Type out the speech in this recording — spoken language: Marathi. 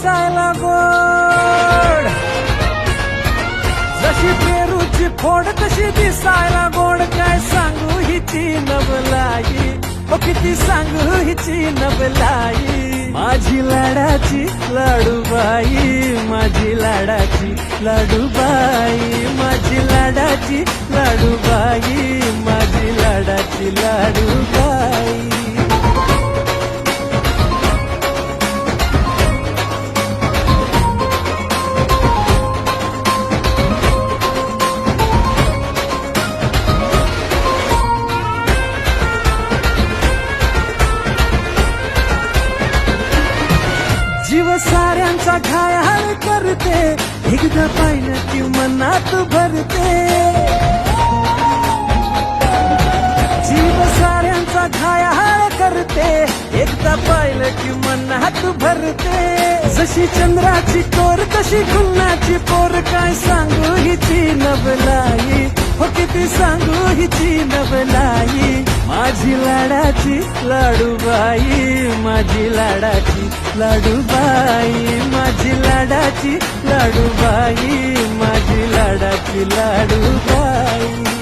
दिसायला गोड, जशी पेरूची फोड तशी दिसायला गोड. काय सांगू हिची नवलाई, ओ किती सांगू हिची नवलाई. माझी लाडाची लाडूबाई, माझी लाडाची लाडूबाई, माझी लाडाची लाडूबाई, माझी लाडाची लाडूबाई. जीव साऱ्यांचा घायाळ करते, एकदा पाहिलं की मनात भरते. जीव साऱ्यांचा घायाळ करते, एकदा पाहिलं की मनात भरते. जशी चंद्राची कोर तशी खुन्नाची पोर. काय सांगू हिची नवलाई, हो किती सांगू हिची नवलाई. माझी लाडाची लाडूबाई, माझी लाडाची लाडूबाई, माझी लाडाची लाडूबाई, माझी लाडाची लाडूबाई.